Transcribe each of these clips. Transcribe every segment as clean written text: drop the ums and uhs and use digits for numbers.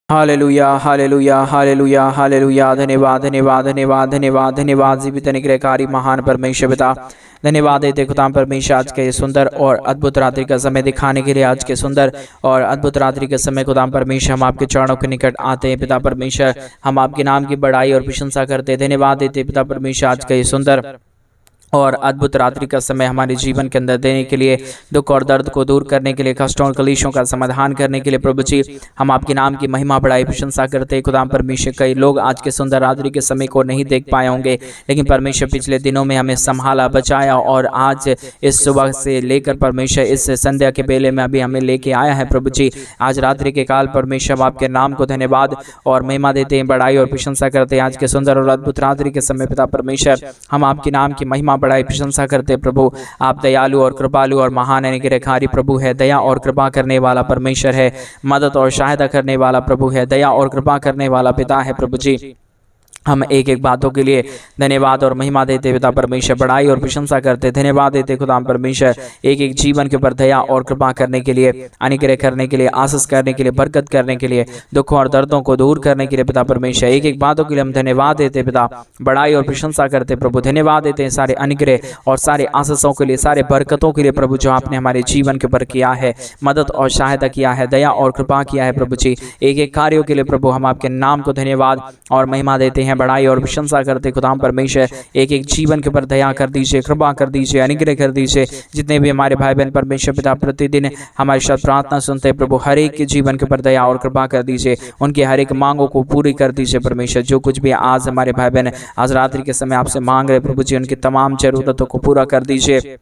Hallelujah hallelujah hallelujah hallelujah. धन्यवाद धन्यवाद धन्यवाद धन्यवाद धन्यवाद। जीवित अनुग्रहकारी महान परमेश्वर पिता, धन्यवाद देते खुदा परमेश्वर आज के सुंदर और अद्भुत रात्रि का समय दिखाने के लिए। आज के सुंदर और अद्भुत रात्रि के समय खुदा परमेश्वर हम आपके चरणों के निकट आते हैं। पिता परमेश्वर हम आपके नाम की बड़ाई और प्रशंसा करते हैं। धन्यवाद देते पिता परमेश्वर आज का ये सुंदर और अद्भुत रात्रि का समय हमारे जीवन के अंदर देने के लिए, दुख और दर्द को दूर करने के लिए, कष्टों और कलेशों का समाधान करने के लिए। प्रभु जी हम आपके नाम की महिमा बड़ाई प्रशंसा करते हैं। खुदा परमेश्वर कई लोग आज के सुंदर रात्रि के समय को नहीं देख पाए होंगे, लेकिन परमेश्वर पिछले दिनों में हमें संभाला, बचाया और आज इस सुबह से लेकर परमेश्वर इस संध्या के बेले में अभी हमें लेके आया है। प्रभु जी आज रात्रि के काल परमेश्वर आपके नाम को धन्यवाद और महिमा देते हैं, बड़ाई और प्रशंसा करते हैं। आज के सुंदर और अद्भुत रात्रि के समय पिता परमेश्वर हम आपके नाम की महिमा बड़ाई प्रशंसा करते प्रभु। आप दयालु और कृपालु और महान अनुग्रहकारी प्रभु है। दया और कृपा करने वाला परमेश्वर है। मदद और सहायता करने वाला प्रभु है। दया और कृपा करने वाला पिता है। प्रभु जी हम एक एक बातों के लिए धन्यवाद और महिमा देते पिता परमेश्वर, बड़ाई और प्रशंसा करते। धन्यवाद देते खुदा परमेश्वर एक एक जीवन के ऊपर दया और कृपा करने के लिए, अनुग्रह करने के लिए, आशीष करने के लिए, बरकत करने के लिए, दुखों और दर्दों को दूर करने के लिए पिता परमेश्वर एक एक बातों के लिए हम धन्यवाद देते पिता, बड़ाई और प्रशंसा करते प्रभु। धन्यवाद देते हैं सारे अनुग्रह और सारे आशीषों के लिए, सारे बरकतों के लिए प्रभु जो आपने हमारे जीवन के ऊपर किया है, मदद और सहायता किया है, दया और कृपा किया है प्रभु जी। एक एक कार्यों के लिए प्रभु हम आपके नाम को धन्यवाद और महिमा देते हैं, बड़ाई और प्रशंसा करते। खुदा परमेश्वर एक एक जीवन के ऊपर दया कर दीजिए, कृपा कर दीजिए, अनुग्रह कर दीजिए। जितने भी हमारे भाई बहन परमेश्वर पिता प्रतिदिन हमारे साथ प्रार्थना सुनते हैं प्रभु, हर एक के जीवन के ऊपर दया और कृपा कर दीजिए, उनकी हर एक मांगों को पूरी कर दीजिए परमेश्वर। जो कुछ भी आज हमारे भाई बहन आज रात्रि के समय आपसे मांग रहे प्रभु जी, उनकी तमाम जरूरतों को पूरा कर दीजिए,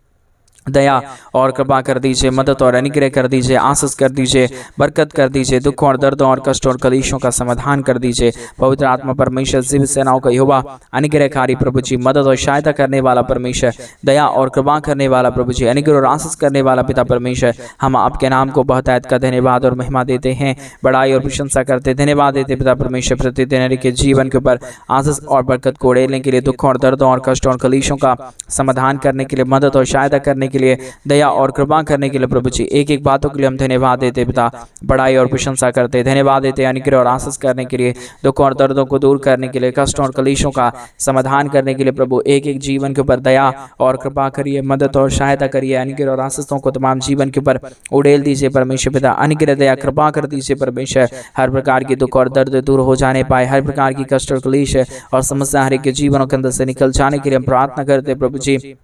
दया और कृपा कर दीजिए, मदद और अनुग्रह कर दीजिए, आशीष कर दीजिए, बरकत कर दीजिए, दुखों और दर्दों और कष्टों और कलेशों का समाधान कर दीजिए। पवित्र आत्मा परमेश्वर जीवित सेनाओं का यहोवा अनुग्रहकारी प्रभु जी, मदद और सहायता करने वाला परमेश्वर, दया और कृपा करने वाला प्रभु जी, अनुग्रह और आशीष करने वाला पिता परमेश्वर हम आपके नाम को बहुतायत का धन्यवाद और महिमा देते हैं, बड़ाई और प्रशंसा करते। धन्यवाद देते पिता परमेश्वर प्रतिदिन के जीवन के ऊपर आशीष और बरकत को उड़ेलने के लिए, दुखों और दर्दों और कष्टों और कलेशों का समाधान करने के लिए, मदद और सहायता करने के लिए, दया और कृपा करने के लिए प्रभु जी एक एक बातों के लिए हम धन्यवाद देते पिता, बड़ाई और प्रशंसा करते। धन्यवाद देते अनुग्रह और आशीष करने के लिए, दुखों और दर्दों को दूर करने के लिए, कष्टों और कलेशों का समाधान करने के लिए प्रभु एक एक जीवन के ऊपर दया और कृपा करिए, मदद और सहायता करिए, अनुग्रह और आशीषों को तमाम जीवन के ऊपर उड़ेल दीजिए परमेश्वर पिता। अनुग्रह दया कृपा कर दीजिए परमेश्वर, हर प्रकार की दुख और दर्द दूर हो जाने पाए, हर प्रकार की कष्ट और कलेश और समस्या हर एक के जीवनों के अंदर से निकल जाने के लिए हम प्रार्थना करते प्रभु जी,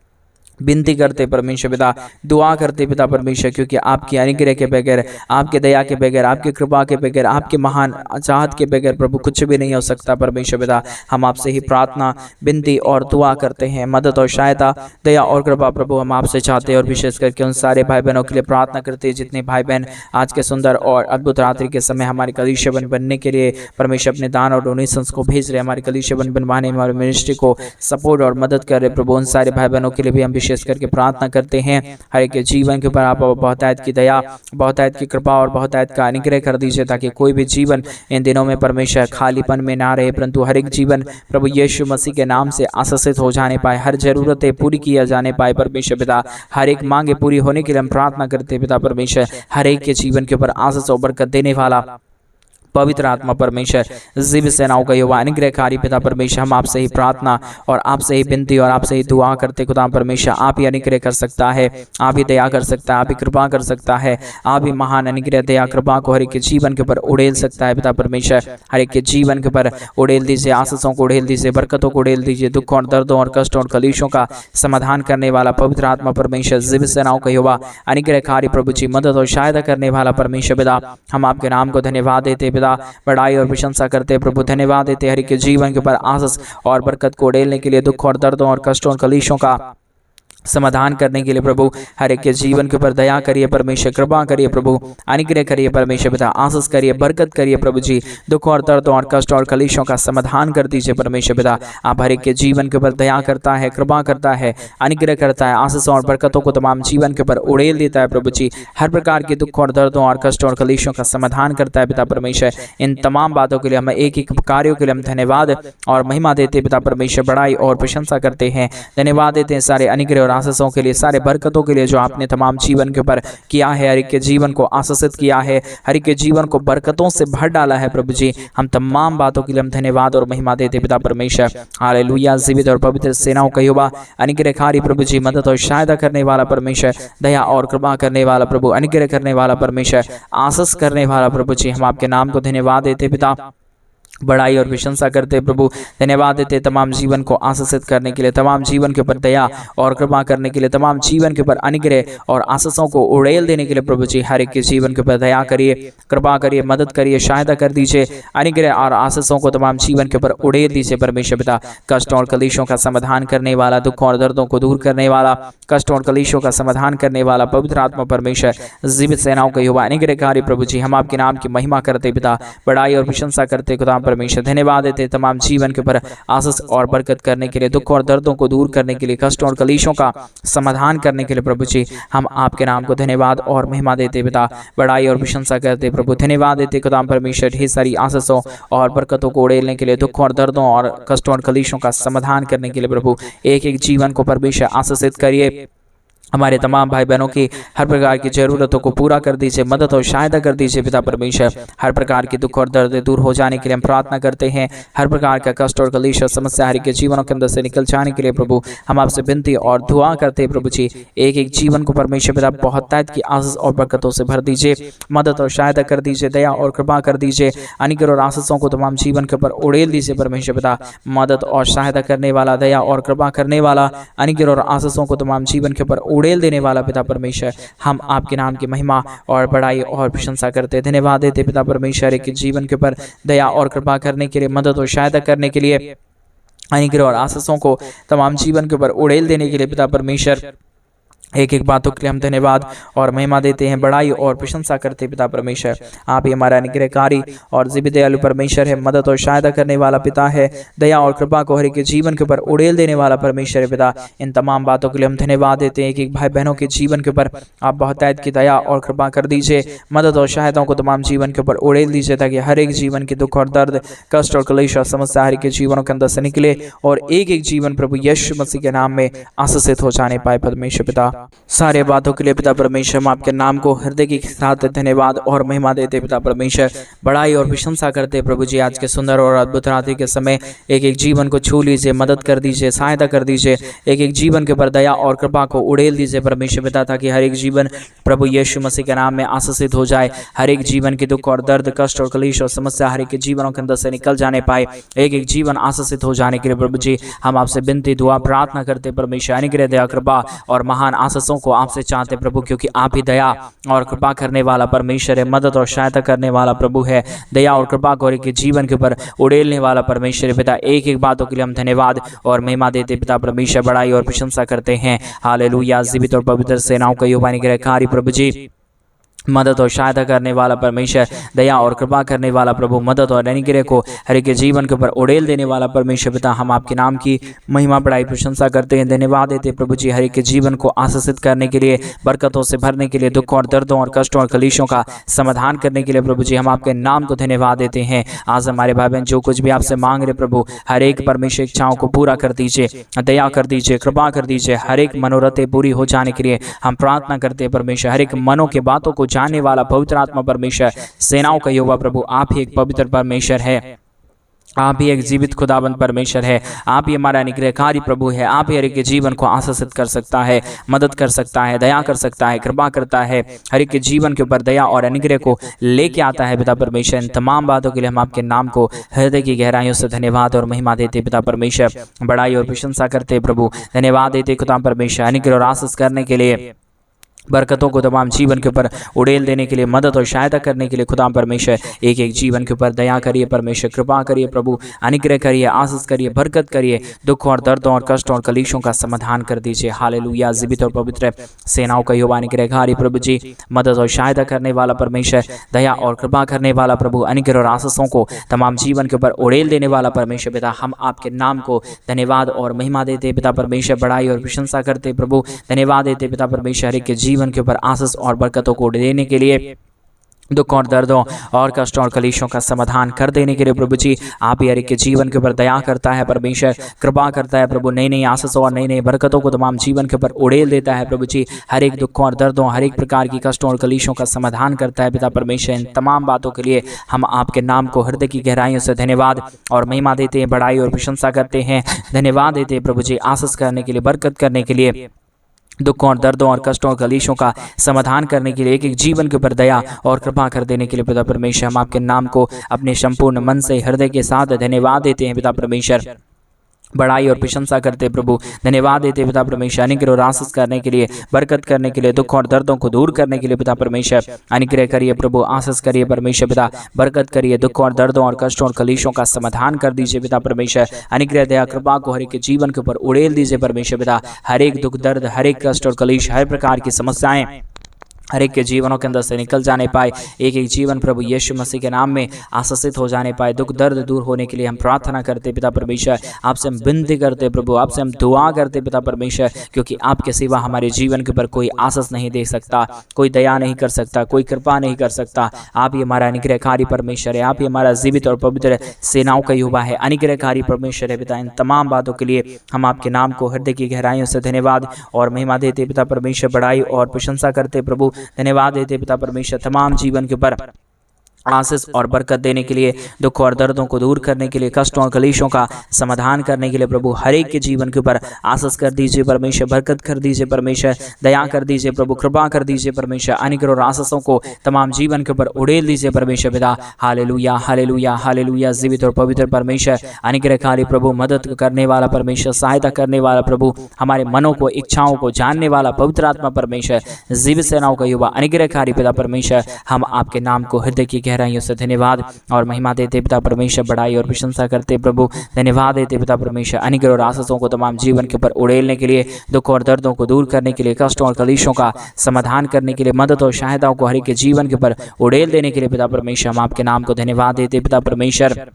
विनती करते परमेश्वर पिता, दुआ करते पिता परमेश्वर, क्योंकि आपकी अनुग्रह के बगैर, आपके दया के बगैर, आपकी कृपा के बगैर, आपके महान चाहत के बगैर प्रभु कुछ भी नहीं हो सकता परमेश्वर पिता। हम आपसे ही प्रार्थना, विनती और दुआ करते हैं, मदद और सहायता, दया और कृपा प्रभु हम आपसे चाहते हैं। और विशेष करके उन सारे भाई बहनों के लिए प्रार्थना करते हैं जितने भाई बहन आज के सुंदर और अद्भुत रात्रि के समय हमारे कलीसिया बनने के लिए परमेश्वर अपने दान और डोनेशंस को भेज रहे, हमारे कलीसिया बनवाने में हमारे मिनिस्ट्री को सपोर्ट और मदद कर रहे प्रभु, उन सारे भाई बहनों के लिए भी हम विशेष करके प्रार्थना करते हैं। हर एक के जीवन के ऊपर आप बहुतायत की दया, बहुतायत की कृपा और बहुतायत का अनुग्रह कर दीजिए, ताकि कोई भी जीवन इन दिनों में परमेश्वर खालीपन में ना रहे, परंतु हर एक जीवन प्रभु यीशु मसीह के नाम से आशीषित हो जाने पाए, हर जरूरतें पूरी किया जाने पाए परमेश्वर पिता। हर एक मांगे पूरी होने के लिए हम प्रार्थना करते हैं पिता परमेश्वर, हर एक के जीवन के ऊपर आशीष और बरकत देने वाला पवित्र आत्मा परमेश्वर जीवित सेनाओं का यहोवा अनुग्रहकारी पिता परमेश्वर हम आपसे ही प्रार्थना और आपसे ही विनती और आपसे ही दुआ करते खुदा परमेश्वर, आप ही अनुग्रह कर सकता है, आप ही दया कर सकता है, आप ही कृपा कर सकता है, आप ही महान अनुग्रह दया कृपा को हर एक के जीवन के ऊपर उड़ेल सकता है पिता परमेश्वर। हर एक के जीवन के ऊपर उड़ेल दीजिए, आशीषों को उड़ेल दीजिए, बरकतों को उड़ेल दीजिए, दुखों और दर्दों और कष्टों और कलेशों का समाधान करने वाला पवित्र आत्मा परमेश्वर जीवित सेनाओं का यहोवा अनुग्रहकारी प्रभु जी, मदद और सहायता करने वाला परमेश्वर पिता हम आपके नाम को धन्यवाद देते पिता, बड़ाई और प्रशंसा करते प्रभु। धन्यवाद देते हर एक के जीवन के ऊपर आशीष और बरकत को उड़ेलने के लिए, दुख और दर्दों और कष्टों और कलेशों का समाधान करने के लिए प्रभु हर एक के जीवन के ऊपर दया करिए परमेश्वर, कृपा करिए प्रभु, अनुग्रह करिए परमेश्वर पिता, आशीष करिए, बरकत करिए प्रभु जी, दुख और दर्दों और कष्ट और कलेशों का समाधान कर दीजिए परमेश्वर पिता। आप हर एक के जीवन के ऊपर दया करता है, कृपा करता है, अनुग्रह करता है, आशीष और बरकतों को तमाम जीवन के ऊपर उड़ेल देता है प्रभु जी, हर प्रकार के दुख और दर्दों और कष्ट और कलेशों का समाधान करता है पिता परमेश्वर। इन तमाम बातों के लिए हम एक एक कार्यों के लिए हम धन्यवाद और महिमा देते पिता परमेश्वर, बड़ाई और प्रशंसा करते हैं। धन्यवाद देते हैं सारे अनुग्रह और आशीषों के लिए, सारे बरकतों के लिए जो आपने तमाम जीवन के ऊपर किया है, हर एक के जीवन को आशीषित किया है, हर एक के जीवन को बरकतों से भर डाला है प्रभु जी। हम तमाम बातों के लिए हम धन्यवाद और महिमा देते पिता परमेश्वर। हालेलुया। जीवित और पवित्र सेनाओं का यहोवा, अनुग्रहकारी प्रभु जी, मदद और सहायता करने वाला परमेश्वर, दया और कृपा करने वाला प्रभु, अनुग्रह करने वाला परमेश्वर, आशीष करने वाला प्रभु जी, हम आपके नाम को धन्यवाद देते पिता, बड़ाई और प्रशंसा करते प्रभु। धन्यवाद देते तमाम जीवन को आशीषित करने के लिए, तमाम जीवन के ऊपर दया और कृपा करने के लिए, तमाम जीवन के ऊपर अनुग्रह और आशीषों को उड़ेल देने के लिए प्रभु जी। हर एक के जीवन के ऊपर दया करिए, कृपा करिए, मदद करिए, सहायता कर दीजिए, अनुग्रह और आशीषों को तमाम जीवन के ऊपर उड़ेल दीजिए परमेश्वर पिता। कष्ट और कलेशों का समाधान करने वाला, दुख और दर्दों को दूर करने वाला, कष्ट और कलेशों का समाधान करने वाला पवित्र आत्मा परमेश्वर, जीवित सेनाओं का यहोवा, अनुग्रहकारी प्रभु जी, हम आपके नाम की महिमा करते पिता, बड़ाई और प्रशंसा करते खुदा परमेश्वर। धन्यवाद देते तमाम जीवन के ऊपर आशीष और बरकत करने के लिए, दुख और दर्दों को दूर करने के लिए, कष्ट और कलेशों का समाधान करने के लिए प्रभु जी। हम आपके नाम को धन्यवाद और महिमा देते पिता, बड़ाई और प्रशंसा करते प्रभु। धन्यवाद देते खुदा परमेश्वर, ढेर सारी आशीषों और बरकतों को उड़ेलने के लिए, दुख और दर्दों और कष्टों और कलेशों का समाधान करने के लिए प्रभु। एक एक जीवन को परमेश्वर आशीषित करिए, हमारे तमाम भाई बहनों की हर प्रकार की ज़रूरतों को पूरा कर दीजिए, मदद और सहायता कर दीजिए पिता परमेश्वर। हर प्रकार के दुख और दर्द दूर हो जाने के लिए हम प्रार्थना करते हैं। हर प्रकार का कष्ट और कलेश और समस्या हर के जीवनों के अंदर से निकल जाने के लिए प्रभु हम आपसे विनती और दुआ करते हैं प्रभु जी। एक एक जीवन को परमेश्वर पिता बहुत तैत की आशीष और बरकतों से भर दीजिए, मदद और सहायता कर दीजिए, दया और कृपा कर दीजिए, अनुग्रह और आशीषों को तमाम जीवन के ऊपर उड़ेल दीजिए परमेश्वर पिता। मदद और सहायता करने वाला, दया और कृपा करने वाला, अनुग्रह और आशीषों को तमाम जीवन के ऊपर उड़ेल देने वाला पिता परमेश्वर, हम आपके नाम की महिमा और बड़ाई और प्रशंसा करते, धन्यवाद देते पिता परमेश्वर। एक जीवन के ऊपर दया और कृपा करने के लिए, मदद और सहायता करने के लिए, अनुग्रह और आशीषों को तमाम जीवन के ऊपर उड़ेल देने के लिए पिता परमेश्वर, एक एक बातों के लिए हम धन्यवाद और महिमा देते हैं, बड़ाई और प्रशंसा करते पिता परमेश्वर। आप ही हमारा अनुग्रहकारी और जीवित दयालु परमेश्वर है, मदद और सहायता करने वाला पिता है, दया और कृपा को हर एक के जीवन के ऊपर उड़ेल देने वाला परमेश्वर है पिता। इन तमाम बातों के लिए हम धन्यवाद देते हैं। एक एक भाई बहनों के जीवन के ऊपर आप बहुत तैत की दया और कृपा कर दीजिए, मदद और सहायताओं को तमाम जीवन के ऊपर उड़ेल दीजिए, ताकि हर एक जीवन के दुख और दर्द, कष्ट और कलेश और समस्या हर एक के जीवनों के अंदर से निकले और एक एक जीवन प्रभु यीशु मसीह के नाम में आशीषित हो जाने पाए परमेश्वर पिता। सारे बातों के लिए पिता परमेश्वर हम आपके नाम को हृदय के साथ धन्यवाद और महिमा देते पिता परमेश्वर, बड़ाई और प्रशंसा करते प्रभु जी। आज के सुंदर और अद्भुत रात्रि के समय एक एक जीवन को छू लीजिए, मदद कर दीजिए, सहायता कर दीजिए, एक एक जीवन के ऊपर दया और कृपा को उड़ेल दीजिए परमेश्वर पिता, ताकि हर एक जीवन प्रभु यीशु मसीह के नाम में आशीषित हो जाए। हर एक जीवन के दुख और दर्द, कष्ट और कलेश और समस्या हर एक के जीवनों के अंदर से निकल जाने पाए, एक एक जीवन आशीषित हो जाने के लिए प्रभु जी हम आपसे विनती दुआ प्रार्थना करते परमेश्वर। अनुग्रह, दया, कृपा और महान आशीषों को आपसे चाहते प्रभु, क्योंकि आप ही दया और कृपा करने वाला परमेश्वर है, मदद और सहायता करने वाला प्रभु है, दया और कृपा को एक जीवन के ऊपर उड़ेलने वाला परमेश्वर पिता। एक एक बातों के लिए हम धन्यवाद और महिमा देते पिता परमेश्वर, बड़ाई और प्रशंसा करते हैं। हालेलुया। जीवित और पवित्र सेनाओं का यहोवा अनुग्रहकारी प्रभु जी, मदद और सहायता करने वाला परमेश्वर, दया और कृपा करने वाला प्रभु, मदद और अनुग्रह को हर एक के जीवन के ऊपर उड़ेल देने वाला परमेश्वर पिता, हम आपके नाम की महिमा बड़ाई प्रशंसा करते हैं, धन्यवाद देते प्रभु जी। हर एक के जीवन को आशीषित करने के लिए, बरकतों से भरने के लिए, दुख और दर्दों और कष्टों और कलेशों का समाधान करने के लिए प्रभु जी हम आपके नाम को धन्यवाद देते हैं। आज हमारे भाई बहन जो कुछ भी आपसे मांग रहे प्रभु, हर एक परमेश्वर इच्छाओं को पूरा कर दीजिए, दया कर दीजिए, कृपा कर दीजिए। हर एक मनोरथें पूरी हो जाने के लिए हम प्रार्थना करते हैं परमेश्वर। हर एक मनों के बातों को जानने वाला पवित्र आत्मा परमेश्वर, सेनाओं का यहोवा प्रभु, आप ही एक पवित्र परमेश्वर है, आप ही एक जीवित खुदाबंद परमेश्वर है, आप ही हमारा अनुग्रहकारी प्रभु है। आप ही हर एक के जीवन को आशीषित कर सकता है, मदद कर सकता है, दया कर सकता है, कृपा करता है, हर एक के जीवन के ऊपर दया और अनुग्रह को लेके आता है पिता परमेश्वर। इन तमाम बातों के लिए हम आपके नाम को हृदय की गहराइयों से धन्यवाद और महिमा देते पिता परमेश्वर, बड़ाई और प्रशंसा करते प्रभु, धन्यवाद देते खुदा परमेश्वर, अनुग्रह और आशीष करने के लिए, बरकतों को तमाम जीवन के ऊपर उड़ेल देने के लिए, मदद और सहायता करने के लिए खुदा परमेश्वर। एक एक जीवन के ऊपर दया करिए परमेश्वर, कृपा करिए प्रभु, अनुग्रह करिए, आशीष करिए, बरकत करिए, दुख और दर्दों और कष्टों और कलेशों का समाधान कर दीजिए। हालेलुया। जीवित और पवित्र सेनाओं का यहोवा अनुग्रहकारी प्रभु जी, मदद और सहायता करने वाला परमेश्वर, दया और कृपा करने वाला प्रभु, अनुग्रह और आशीषों को तमाम जीवन के ऊपर उड़ेल देने वाला परमेश्वर पिता, हम आपके नाम को धन्यवाद और महिमा देते पिता परमेश्वर, बड़ाई और प्रशंसा करते प्रभु, धन्यवाद देते पिता परमेश्वर। एक के जीवन के ऊपर आशीष और बरकतों को देने के लिए, दुख और दर्दों और कष्टों और कलेशों का समाधान कर देने के लिए प्रभु जी आप ही हर एक के जीवन के ऊपर दया करता है परमेश्वर, कृपा करता है प्रभु, नई नई आशीषों और नई नई बरकतों को तमाम जीवन के ऊपर उड़ेल देता है प्रभु जी। हर एक दुखों और दर्दों, हर एक प्रकार की कष्टों और कलेशों का समाधान करता है पिता परमेश्वर। इन तमाम बातों के लिए हम आपके नाम को हृदय की गहराइयों से धन्यवाद और महिमा देते हैं, बड़ाई और प्रशंसा करते हैं। धन्यवाद देते हैं प्रभु जी आशीष करने के लिए, बरकत करने के लिए, दुखों और दर्दों और कष्टों और कलेशों का समाधान करने के लिए, एक एक जीवन के ऊपर दया और कृपा कर देने के लिए पिता परमेश्वर हम आपके नाम को अपने संपूर्ण मन से, हृदय के साथ धन्यवाद देते हैं पिता परमेश्वर। बड़ाई और प्रशंसा करते प्रभु, धन्यवाद देते पिता परमेश्वर अनुग्रह और आशीष करने के लिए, बरकत करने के लिए, दुख और दर्दों को दूर करने के लिए पिता परमेश्वर अनुग्रह करिए प्रभु, आशीष करिए परमेश्वर पिता, बरकत करिए, दुख और दर्दों और कष्टों और कलेशों का समाधान कर दीजिए पिता परमेश्वर। अनुग्रह दया कृपा को हर एक के जीवन के ऊपर उड़ेल दीजिए परमेश्वर पिता। हर एक दुख दर्द, हर एक कष्ट और कलेश, हर प्रकार की समस्याएं हर एक के जीवनों के अंदर से निकल जाने पाए, एक एक जीवन प्रभु यीशु मसीह के नाम में आशीषित हो जाने पाए। दुख दर्द दूर होने के लिए हम प्रार्थना करते पिता परमेश्वर, आपसे हम विनती करते प्रभु, आपसे हम दुआ करते पिता परमेश्वर, क्योंकि आपके सिवा हमारे जीवन के ऊपर कोई आशीष नहीं दे सकता, कोई दया नहीं कर सकता, कोई कृपा नहीं कर सकता। आप ही हमारा अनुग्रहकारी परमेश्वर है, आप ही हमारा जीवित और पवित्र सेनाओं का युवा है, अनुग्रहकारी परमेश्वर है पिता। इन तमाम बातों के लिए हम आपके नाम को हृदय की गहराइयों से धन्यवाद और महिमा देते पिता परमेश्वर, बड़ाई और प्रशंसा करते प्रभु। धन्यवाद देते पिता परमेश्वर तमाम जीवन के ऊपर आशीष और बरकत देने के लिए, दुख और दर्दों को दूर करने के लिए, कष्टों और कलेशों का समाधान करने के लिए प्रभु हर एक के जीवन के ऊपर आशीष कर दीजिए परमेश्वर, बरकत कर दीजिए परमेश्वर, दया कर दीजिए प्रभु, कृपा कर दीजिए परमेश्वर। अनुग्रह और आशीषों को तमाम जीवन के ऊपर उड़ेल दीजिए परमेश्वर पिता। Hallelujah hallelujah hallelujah. जीवित और पवित्र परमेश्वर, अनुग्रहकारी प्रभु, मदद करने वाला परमेश्वर, सहायता करने वाला प्रभु, हमारे मनों को, इच्छाओं को जानने वाला पवित्र आत्मा परमेश्वर, जीवित सेनाओं का युवा, अनुग्रहकारी पिता परमेश्वर, हम आपके नाम को हृदय की गहराइयों से धन्यवाद और महिमा देते पिता परमेश्वर, बड़ाई और प्रशंसा करते प्रभु। धन्यवाद देते पिता परमेश्वर अनुग्रह और आशीषों को तमाम जीवन के ऊपर उड़ेलने के लिए, दुख और दर्दों को दूर करने के लिए, कष्टों और कलेशों का समाधान करने के लिए, मदद और सहायताओं को हर एक के जीवन के ऊपर उड़ेल देने के लिए पिता परमेश्वर हम आपके नाम को धन्यवाद देते पिता परमेश्वर,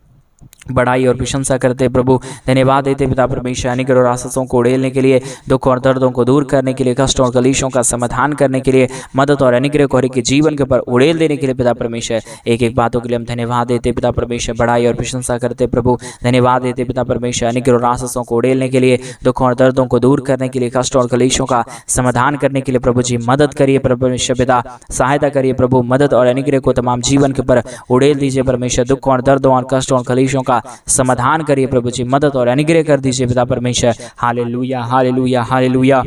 बड़ाई और प्रशंसा करते प्रभु। धन्यवाद देते पिता परमेश्वर अनुग्रह और आशीषों को उड़ेलने के लिए, दुख और दर्दों को दूर करने के लिए, कष्टों और कलेशों का समाधान करने के लिए, मदद और अनुग्रह को हर एक के जीवन के ऊपर उड़ेल देने के लिए पिता परमेश्वर एक एक बातों के लिए हम धन्यवाद देते पिता परमेश्वर, बड़ाई और प्रशंसा करते प्रभु। धन्यवाद देते पिता परमेश्वर अनुग्रह और आशीषों को उड़ेलने के लिए, दुख और दर्दों को दूर करने के लिए, कष्टों और कलेशों का समाधान करने के लिए प्रभु जी मदद करिए परमेश्वर पिता, सहायता करिए प्रभु, मदद और अनुग्रह को तमाम जीवन के ऊपर उड़ेल दीजिए परमेश्वर। दुख और दर्दों और कष्टों और कलेशों का समाधान करिए प्रभु जी, मदद और अनुग्रह कर दीजिए पिता परमेश्वर। Hallelujah hallelujah hallelujah.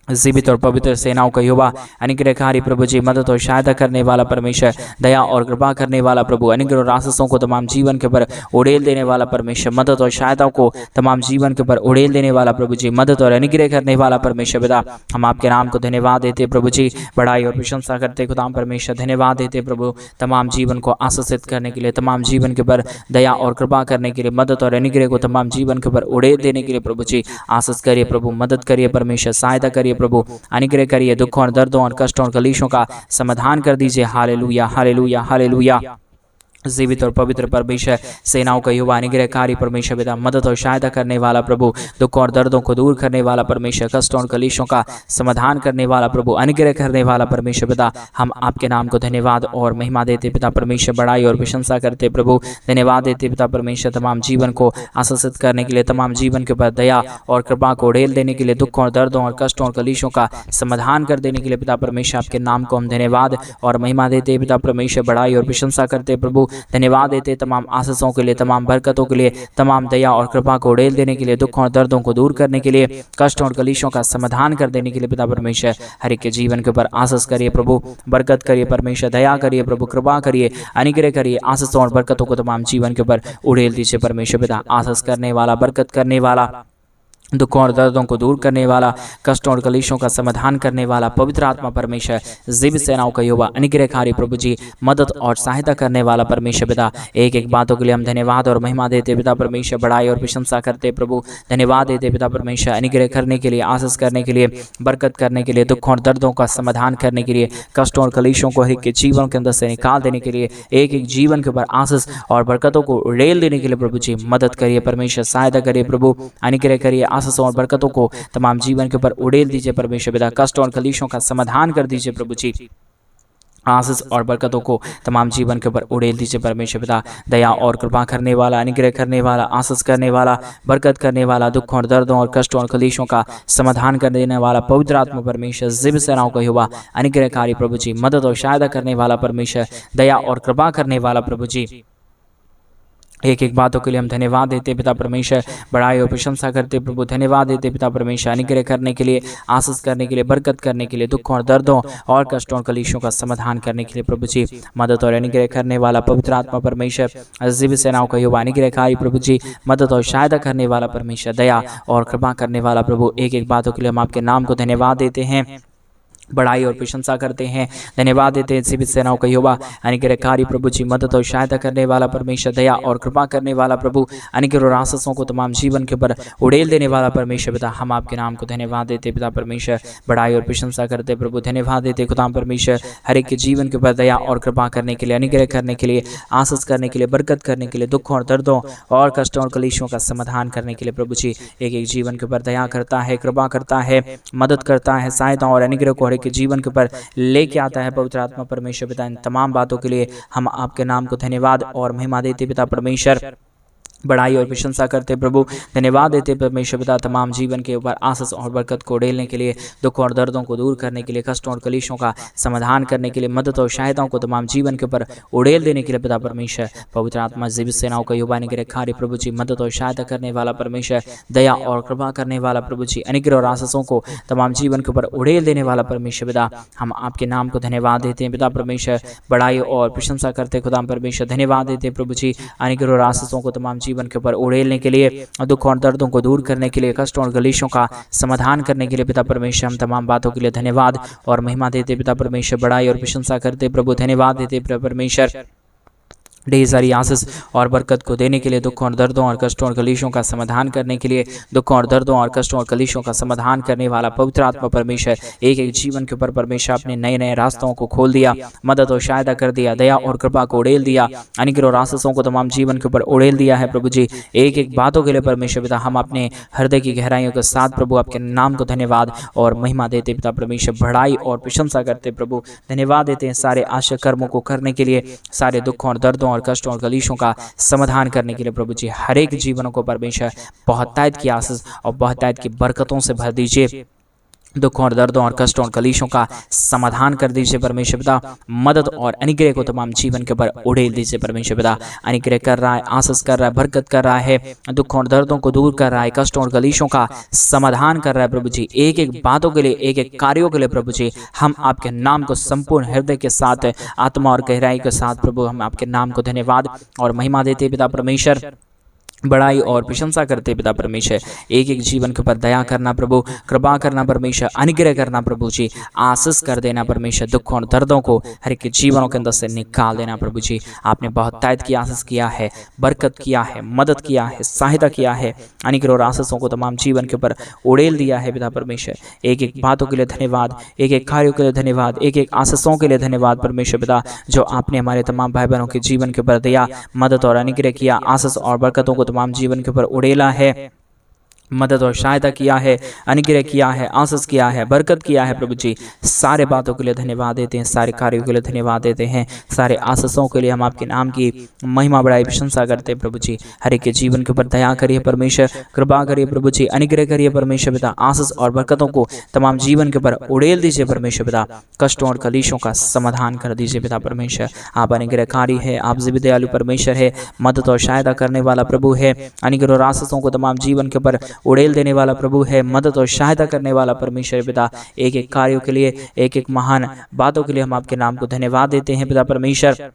जीवित और पवित्र सेनाओं का युवा, अनुग्रहकारी प्रभु जी, मदद और सहायता करने वाला परमेश्वर, दया और कृपा करने वाला प्रभु, अनुग्रह और आशीषों को तमाम जीवन के ऊपर उड़ेल देने वाला परमेश्वर, मदद और सहायताओं को तमाम जीवन के ऊपर उड़ेल देने वाला प्रभु जी, मदद और अनुग्रह करने वाला परमेश्वर पिता। हम आपके नाम को धन्यवाद देते प्रभु जी, बड़ाई और प्रशंसा करते खुदाम परमेश्वर। धन्यवाद देते प्रभु तमाम जीवन को आशीषित करने के लिए, तमाम जीवन के ऊपर दया और कृपा करने के लिए, मदद और अनुग्रह को तमाम जीवन के ऊपर उड़ेल देने के लिए प्रभु जी आशीष करिए प्रभु, मदद करिए परमेश्वर, सहायता करिए प्रभु, अनुग्रह करिए, दुखों और दर्दों और कष्टों और कलेशों का समाधान कर दीजिए। Hallelujah hallelujah hallelujah. जीवित और पवित्र परमेश्वर, सेनाओं का युवा, अनुग्रहकारी परमेश्वर पिता, मदद और सहायता करने वाला प्रभु, दुख और दर्दों को दूर करने वाला परमेश्वर, कष्टों और कलेशों का समाधान करने वाला प्रभु, अनुग्रह करने वाला परमेश्वर पिता। हम आपके नाम को धन्यवाद और महिमा देते पिता परमेश्वर, बड़ाई और प्रशंसा करते प्रभु। धन्यवाद देते पिता परमेश्वर तमाम जीवन को आशीषित करने के लिए, तमाम जीवन के ऊपर दया और कृपा को उड़ेल देने के लिए, दुखों और दर्दों और कष्टों और कलेशों का समाधान कर देने के लिए पिता परमेश्वर आपके नाम को हम धन्यवाद और महिमा देते पिता परमेश्वर, बड़ाई और प्रशंसा करते प्रभु। धन्यवाद देते तमाम आशीषों के लिए, तमाम बरकतों के लिए, तमाम दया और कृपा को उड़ेल देने के लिए, दुखों और दर्दों को दूर करने के लिए, कष्टों और कलेशों का समाधान कर देने के लिए पिता परमेश्वर हर एक के जीवन के ऊपर आशीष करिए प्रभु, बरकत करिए परमेश्वर, दया करिए प्रभु, कृपा करिए, अनुग्रह करिए, आशीषों और बरकतों को तमाम जीवन के ऊपर उड़ेल दीजिए परमेश्वर पिता। आशीष करने वाला, बरकत करने वाला, दुखों और दर्दों को दूर करने वाला, कष्टों और कलेशों का समाधान करने वाला पवित्र आत्मा परमेश्वर, जीवित सेनाओं का युवा, अनुग्रहकारी प्रभु जी, मदद और सहायता करने वाला परमेश्वर पिता। एक एक बातों के लिए हम धन्यवाद और महिमा देते पिता परमेश्वर, बड़ाई और प्रशंसा करते प्रभु। धन्यवाद देते पिता परमेश्वर, अनुग्रह करने के लिए, आशीष करने के लिए, बरकत करने के लिए, दुखों और दर्दों का समाधान करने के लिए, कष्टों और कलेशों को हर एक के जीवन के अंदर से निकाल देने के लिए, एक एक जीवन के ऊपर आशीष और बरकतों को उड़ेल देने के लिए प्रभु जी मदद करिए परमेश्वर, सहायता करिए प्रभु, अनुग्रह करिए, आशीषों और बरकतों को तमाम जीवन के ऊपर उड़ेल दीजिए परमेश्वर पिता। कष्टों और कलेशों का समाधान कर दीजिए प्रभु जी। आशीष और बरकतों को तमाम जीवन के ऊपर उड़ेल दीजिए परमेश्वर पिता। दया और कृपा करने वाला, अनुग्रह करने वाला, आशीष करने वाला, बरकत करने वाला, दुखों और दर्दों और कष्टों और कलेशों का समाधान कर देने वाला पवित्र आत्मा परमेश्वर, जीव सेनाओं का यहोवा, अनुग्रहकारी प्रभु जी, मदद और सहायता करने वाला परमेश्वर, दया और कृपा करने वाला प्रभु जी, एक एक बातों के लिए हम धन्यवाद देते पिता परमेश्वर, बड़ाई और प्रशंसा करते प्रभु, धन्यवाद देते पिता परमेश्वर, अनुग्रह करने के लिए, आशीष करने के लिए, बरकत करने के लिए, दुखों और दर्दों और कष्टों और कलेशों का समाधान करने के लिए प्रभु जी, मदद और अनुग्रह करने वाला पवित्र आत्मा परमेश्वर, जीव सेनाओं का यहोवा, अनुग्रहकारी प्रभु जी, मदद और सहायता करने वाला परमेश्वर, दया और कृपा करने वाला प्रभु, एक एक बातों के लिए हम आपके नाम को धन्यवाद देते हैं, बड़ाई और प्रशंसा करते हैं, धन्यवाद देते हैं जीवित सेनाओं का यहोवा, अनुग्रहकारी प्रभु जी, मदद और सहायता करने वाला परमेश्वर, दया और कृपा करने वाला प्रभु, अनुग्रह और आशीषों को तमाम जीवन के ऊपर उड़ेल देने वाला परमेश्वर पिता, हम आपके नाम को धन्यवाद देते पिता परमेश्वर, बड़ाई और प्रशंसा करते प्रभु, धन्यवाद देते खुदा परमेश्वर, हर एक के जीवन के ऊपर दया और कृपा करने के लिए, अनुग्रह करने के लिए, आशीष करने के लिए, बरकत करने के लिए, दुखों और दर्दों और कष्टों और कलेशों का समाधान करने के लिए प्रभु जी, एक एक जीवन के ऊपर दया करता है, कृपा करता है, मदद करता है, सहायता और अनुग्रह को हर एक के जीवन के ऊपर लेके आता है पवित्र आत्मा परमेश्वर पिता। इन तमाम बातों के लिए हम आपके नाम को धन्यवाद और महिमा देते पिता परमेश्वर, बड़ाई और प्रशंसा करते प्रभु, धन्यवाद देते परमेश्वर पिता, तमाम जीवन के ऊपर आशीष और बरकत को उड़ेलने के लिए, दुख और दर्दों को दूर करने के लिए, कष्टों और कलेशों का समाधान करने के लिए, मदद और सहायताओं को तमाम जीवन के ऊपर उड़ेल देने के लिए पिता परमेश्वर, पवित्र आत्मा जीवित सेनाओं का यहोवा, अनुग्रहकारी प्रभु जी, मदद और सहायता करने वाला परमेश्वर, दया और कृपा करने वाला प्रभु जी, अनुग्रह और आशीषों को तमाम जीवन के ऊपर उड़ेल देने वाला परमेश्वर पिता, हम आपके नाम को धन्यवाद देते हैं पिता परमेश्वर, बड़ाई और प्रशंसा करते खुदा परमेश्वर, धन्यवाद देते प्रभु जी, अनुग्रह और आशीषों को तमाम जीवन के ऊपर उड़ेलने के लिए, दुख और दर्दों को दूर करने के लिए, कष्टों और कलेशों का समाधान करने के लिए पिता परमेश्वर, हम तमाम बातों के लिए धन्यवाद और महिमा देते पिता परमेश्वर, बड़ाई और प्रशंसा करते प्रभु, धन्यवाद देते पिता परमेश्वर, ढेर सारी आशीष और बरकत को देने के लिए, दुखों और दर्दों और कष्टों और कलेशों का समाधान करने के लिए, दुखों और दर्दों और कष्टों और कलेशों का समाधान करने वाला पवित्र आत्मा परमेश्वर, एक एक जीवन के ऊपर परमेश्वर अपने नए नए रास्तों को खोल दिया, मदद और सहायता कर दिया, दया और कृपा को उड़ेल दिया, अनुग्रह और आशीषों को तमाम जीवन के ऊपर उड़ेल दिया है प्रभु जी, एक एक बातों के लिए परमेश्वर पिता, हम अपने हृदय की गहराइयों के साथ प्रभु आपके नाम को धन्यवाद और महिमा देते पिता परमेश्वर, बड़ाई और प्रशंसा करते प्रभु, धन्यवाद देते हैं सारे आशा कर्मों को करने के लिए, सारे दुखों और दर्दों और कष्टों और कलेशों का समाधान करने के लिए प्रभु जी, हर एक जीवनों को परमेश्वर बहुतायत की आशीष और बहुतायत की बरकतों से भर दीजिए, दुखों और दर्दों और कष्टों और कलेशों का समाधान कर दीजिए परमेश्वर पिता, मदद और अनुग्रह को तमाम जीवन के ऊपर उड़ेल दीजिए परमेश्वर पिता, अनुग्रह कर रहा है, आशीष कर रहा है, बरकत कर रहा है, दुखों और दर्दों को दूर कर रहा है, कष्टों और कलेशों का समाधान कर रहा है प्रभु जी, एक एक बातों के लिए, एक एक कार्यों के लिए प्रभु जी, हम आपके नाम को संपूर्ण हृदय के साथ, आत्मा और गहराई के साथ प्रभु, हम आपके नाम को धन्यवाद और महिमा देते पिता परमेश्वर, बड़ाई और प्रशंसा करते पिता परमेश्वर, एक एक जीवन के ऊपर दया करना प्रभु, कृपा करना परमेश्वर, अनुग्रह करना प्रभु जी, आशीष कर देना परमेश्वर, दुखों और दर्दों को हर एक जीवनों के अंदर से निकाल देना प्रभु जी, आपने बहुतायत की आशीष किया है, बरकत किया है, मदद किया है, सहायता किया है, अनुग्रह और आशीषों को तमाम जीवन के ऊपर उड़ेल दिया है पिता परमेश्वर, एक एक बातों के लिए धन्यवाद, एक एक कार्यों के लिए धन्यवाद, एक एक आशीषों के लिए धन्यवाद परमेश्वर पिता, जो आपने हमारे तमाम भाई बहनों के जीवन के ऊपर दया, मदद और अनुग्रह किया, आशीष और बरकतों को तमाम जीवन के ऊपर उड़ेला है, मदद और सहायता किया है, अनुग्रह किया है, आशीष किया है, बरकत किया है प्रभु जी, सारे बातों के लिए धन्यवाद देते हैं, सारे कार्यों के लिए धन्यवाद देते हैं, सारे आशीषों के लिए हम आपके नाम की महिमा बड़ाई प्रशंसा करते हैं प्रभु जी, हर एक के जीवन के ऊपर दया करिए परमेश्वर, कृपा करिए प्रभु जी, अनुग्रह करिए परमेश्वर पिता, आशीष और बरकतों को तमाम जीवन के ऊपर उड़ेल दीजिए परमेश्वर पिता, कष्टों और कलेशों का समाधान कर दीजिए पिता परमेश्वर, आप अनुग्रहकारी है, आप जीवित दयालु परमेश्वर है, मदद और सहायता करने वाला प्रभु है, अनुग्रह और आशीषों को तमाम जीवन के ऊपर उड़ेल देने वाला प्रभु है, मदद और सहायता करने वाला परमेश्वर पिता, एक एक कार्यों के लिए, एक एक महान बातों के लिए हम आपके नाम को धन्यवाद देते हैं पिता परमेश्वर,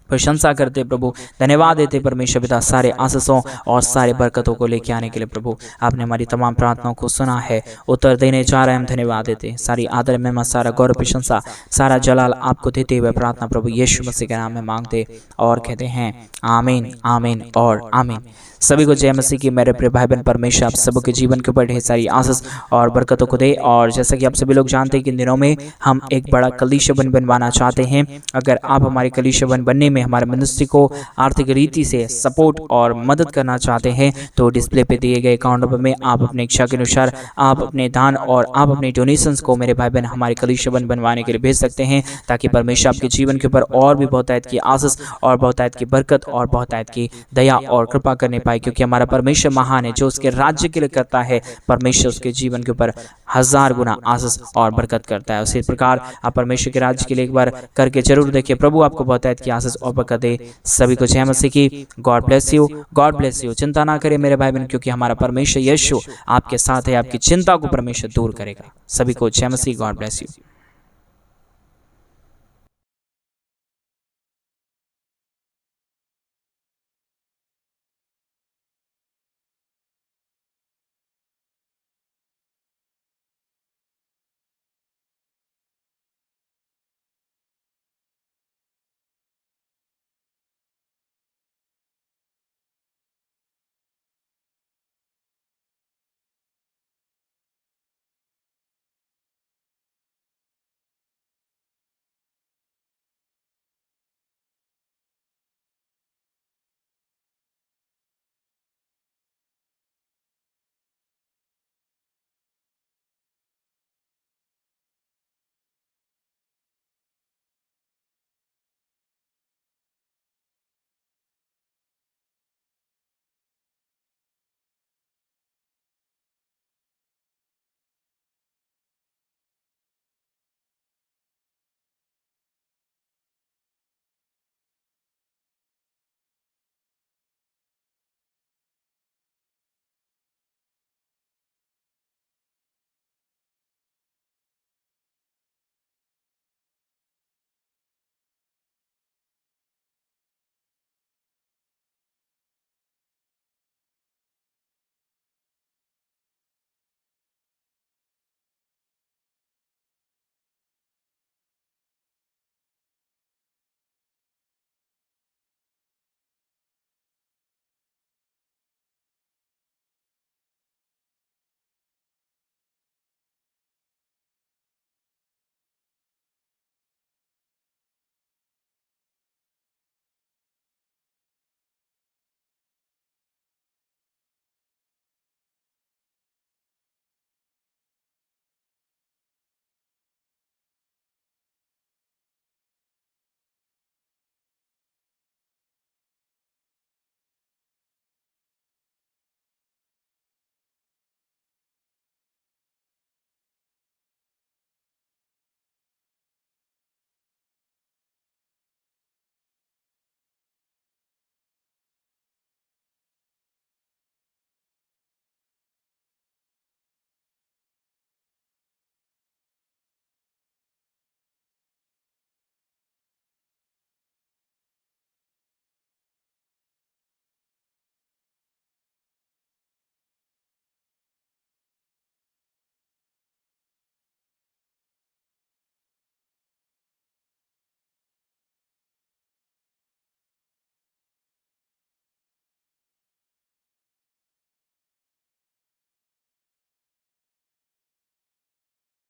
प्रशंसा करते प्रभु, धन्यवाद देते परमेश्वर पिता, सारे आशीषों और सारे बरकतों को लेके आने के लिए प्रभु, आपने हमारी तमाम प्रार्थनाओं को सुना है, उत्तर देने जा रहे हैं, हम धन्यवाद देते, सारी आदर महिमा, सारा गौरव प्रशंसा, सारा जलाल आपको देते हुए प्रार्थना प्रभु यीशु मसीह के नाम में मांगते और कहते हैं आमीन, आमीन और आमीन। सभी को जय मसीह की। मेरे प्रिय भाई बहन, परमेश्वर आप सबों के जीवन के ऊपर ढेर सारी आशीष और बरकतों को दे। और जैसा कि आप सभी लोग जानते हैं कि इन दिनों में हम एक बड़ा कलीसिया बनवाना चाहते हैं। अगर आप हमारे कलीसिया बनने में हमारे मिनिस्ट्री को आर्थिक रीति से सपोर्ट और मदद करना चाहते हैं तो डिस्प्ले पे दिए गए अकाउंट नंबर में आप अपने इच्छा के अनुसार आप अपने दान और आप अपने डोनेशंस को मेरे भाई बहन हमारे कलीसिया बनवाने के लिए भेज सकते हैं, ताकि परमेश्वर आपके जीवन के ऊपर और भी बहुतायत की आशीष और बहुतायत की बरकत और बहुतायत की दया और कृपा करने पाए, क्योंकि हमारा परमेश्वर महान है। जो उसके राज्य के लिए करता है परमेश्वर उसके जीवन के ऊपर 1000 गुना आशीष और बरकत करता है। उसी प्रकार आप परमेश्वर के राज्य के लिए एक बार करके जरूर देखिए। प्रभु आपको बहुतायत की आशीष और बरकत दे। सभी को जय मसीह की। God bless you, God bless you. चिंता ना करें मेरे भाई बहन, क्योंकि हमारा परमेश्वर यीशु आपके साथ है। आपकी चिंता को परमेश्वर दूर करेगा। सभी को जय मसीह। God bless you.